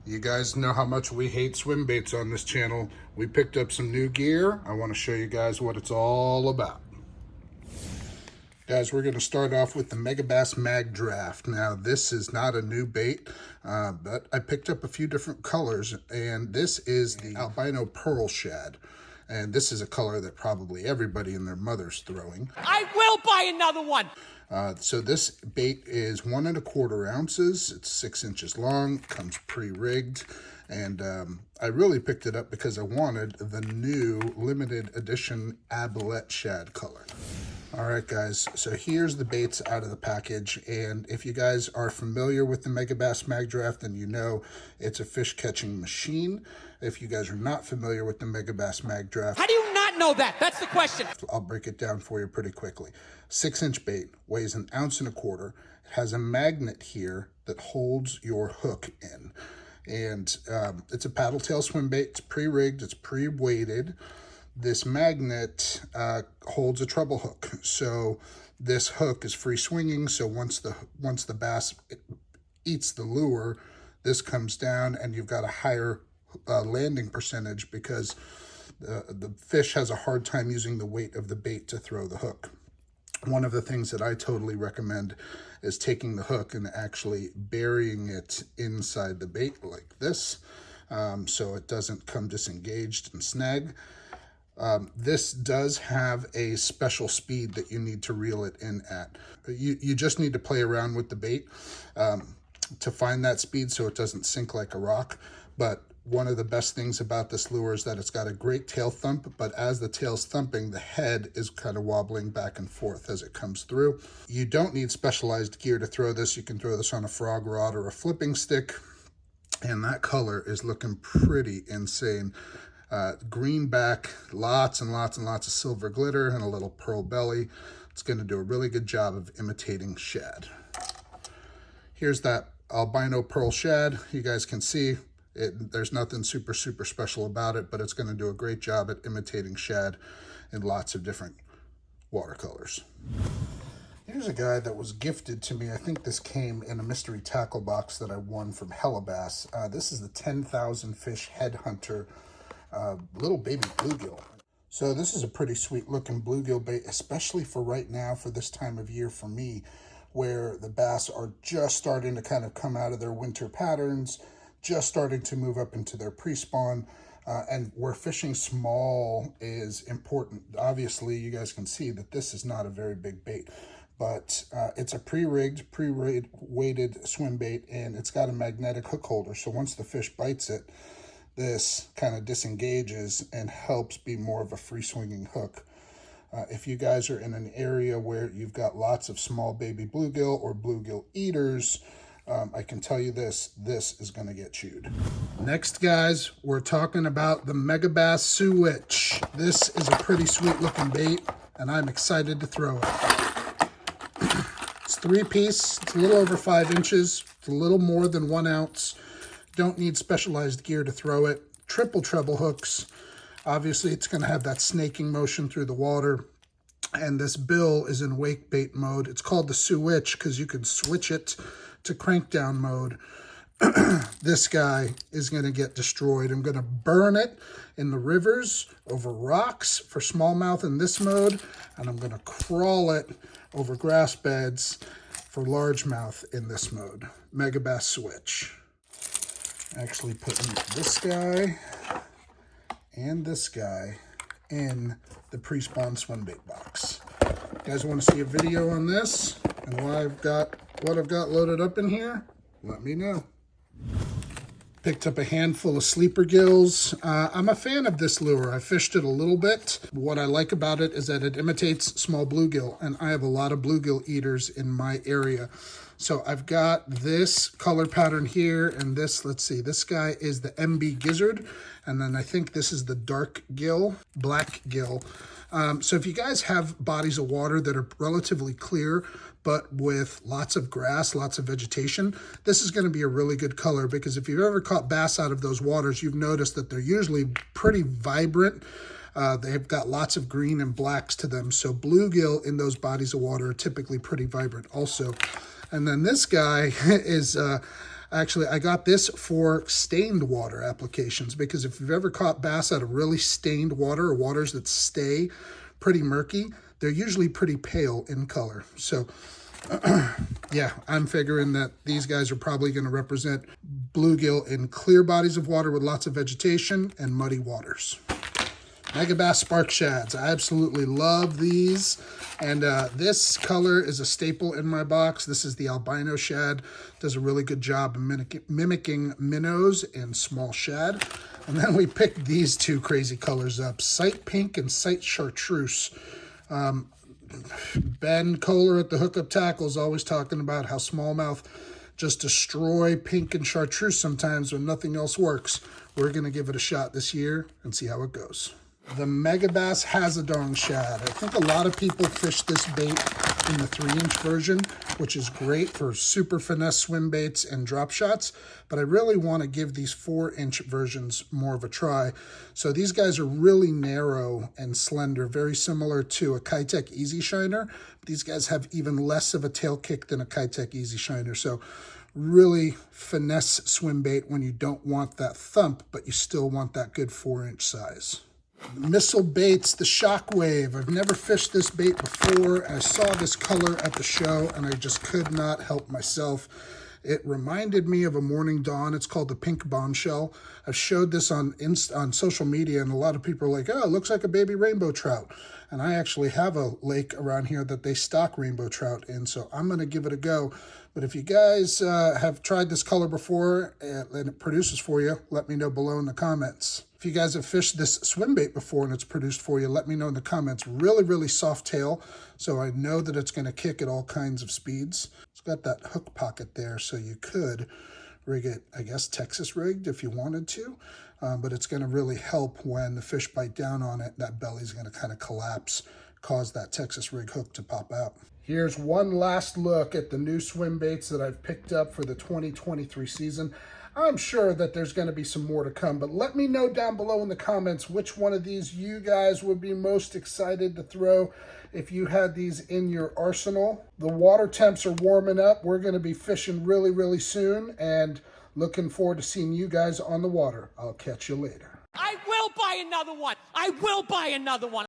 You guys know how much we hate swim baits on this channel. We picked up some new gear. I want to show you guys what it's all about. Guys, we're going to start off with the Megabass Mag Draft. Now, this is not a new bait, but I picked up a few different colors, and this is the albino pearl shad. And this is a color that probably everybody and their mother's throwing. I will buy another one! So this bait is 1 1/4 ounces. It's 6 inches long, comes pre-rigged, and I really picked it up because I wanted the new limited edition Abilette shad color. All right, guys, so here's the baits out of the package, and if you guys are familiar with the Megabass Mag Draft, then you know it's a fish catching machine. If you guys are not familiar with the Megabass Mag Draft, how do you not know that? That's the question. I'll break it down for you pretty quickly. 6-inch bait, weighs 1 1/4 ounces. It has a magnet here that holds your hook in. And it's a paddle tail swim bait. It's pre-rigged, it's pre-weighted. This magnet holds a treble hook. So this hook is free swinging. So once the bass eats the lure, this comes down and you've got a higher landing percentage because the fish has a hard time using the weight of the bait to throw the hook. One of the things that I totally recommend is taking the hook and actually burying it inside the bait like this, so it doesn't come disengaged and snag. This does have a special speed that you need to reel it in at. You just need to play around with the bait to find that speed so it doesn't sink like a rock. But one of the best things about this lure is that it's got a great tail thump, but as the tail's thumping, the head is kind of wobbling back and forth as it comes through. You don't need specialized gear to throw this. You can throw this on a frog rod or a flipping stick, and that color is looking pretty insane. Green back, lots and lots and lots of silver glitter, and a little pearl belly. It's going to do a really good job of imitating shad. Here's that albino pearl shad. You guys can see there's nothing super special about it, but it's going to do a great job at imitating shad in lots of different watercolors. Here's a guy that was gifted to me. I think this came in a mystery tackle box that I won from Hellabass. This is the 10,000 fish Headhunter little baby bluegill. So this is a pretty sweet looking bluegill bait, especially for right now, for this time of year for me, where the bass are just starting to kind of come out of their winter patterns, just starting to move up into their pre-spawn, and where fishing small is important. Obviously, you guys can see that this is not a very big bait, but it's a pre-rigged, pre-weighted swim bait, and it's got a magnetic hook holder. So once the fish bites it, this kind of disengages and helps be more of a free-swinging hook. If you guys are in an area where you've got lots of small baby bluegill or bluegill eaters, I can tell you this is going to get chewed. Next, guys, we're talking about the Megabass Sewage. This is a pretty sweet looking bait, and I'm excited to throw it. It's 3-piece, it's a little over 5 inches, it's a little more than 1 ounce. Don't need specialized gear to throw it. Triple treble hooks. Obviously, it's going to have that snaking motion through the water. And this bill is in wake bait mode. It's called the Sewage because you can switch it to crank down mode. This guy is going to get destroyed. I'm going to burn it in the rivers over rocks for smallmouth in this mode, and I'm going to crawl it over grass beds for largemouth in this mode. Megabass Switch. Actually putting this guy and this guy in the pre-spawn swim bait box. You guys want to see a video on this and what I've got loaded up in here? Let me know. Picked up a handful of sleeper gills. I'm a fan of this lure. I fished it a little bit. What I like about it is that it imitates small bluegill, and I have a lot of bluegill eaters in my area. So I've got this color pattern here, and this, let's see, this guy is the MB Gizzard, and then I think this is the dark gill, black gill. So if you guys have bodies of water that are relatively clear, but with lots of grass, lots of vegetation, this is going to be a really good color, because if you've ever caught bass out of those waters, you've noticed that they're usually pretty vibrant. They've got lots of green and blacks to them. So bluegill in those bodies of water are typically pretty vibrant also. And then this guy is Actually, I got this for stained water applications, because if you've ever caught bass out of really stained water, or waters that stay pretty murky, they're usually pretty pale in color. So yeah, I'm figuring that these guys are probably going to represent bluegill in clear bodies of water with lots of vegetation and muddy waters. Megabass Spark Shads. I absolutely love these. And this color is a staple in my box. This is the albino shad. Does a really good job of mimicking minnows and small shad. And then we picked these two crazy colors up. Sight Pink and Sight Chartreuse. Ben Kohler at the Hookup Tackle is always talking about how smallmouth just destroy pink and chartreuse sometimes when nothing else works. We're going to give it a shot this year and see how it goes. The Megabass Hazadong Shad. I think a lot of people fish this bait in the 3-inch version, which is great for super finesse swim baits and drop shots, but I really want to give these 4-inch versions more of a try. So these guys are really narrow and slender, very similar to a Kitech Easy Shiner. These guys have even less of a tail kick than a Kitech Easy Shiner. So really finesse swim bait when you don't want that thump, but you still want that good 4-inch size. Missile Baits, the Shockwave. I've never fished this bait before. I saw this color at the show and I just could not help myself. It reminded me of a Morning Dawn. It's called the Pink Bombshell. I've showed this on social media, and a lot of people are like, oh, it looks like a baby rainbow trout. And I actually have a lake around here that they stock rainbow trout in, so I'm going to give it a go. But if you guys have tried this color before and it produces for you, let me know below in the comments. If you guys have fished this swim bait before and it's produced for you, let me know in the comments. Really, really soft tail, so I know that it's going to kick at all kinds of speeds. It's got that hook pocket there, so you could rig it, I guess, Texas rigged if you wanted to. But it's going to really help when the fish bite down on it. That belly's going to kind of collapse, cause that Texas rig hook to pop out. Here's one last look at the new swim baits that I've picked up for the 2023 season. I'm sure that there's going to be some more to come, but let me know down below in the comments which one of these you guys would be most excited to throw if you had these in your arsenal. The water temps are warming up. We're going to be fishing really, really soon, and looking forward to seeing you guys on the water. I'll catch you later. I will buy another one. I will buy another one.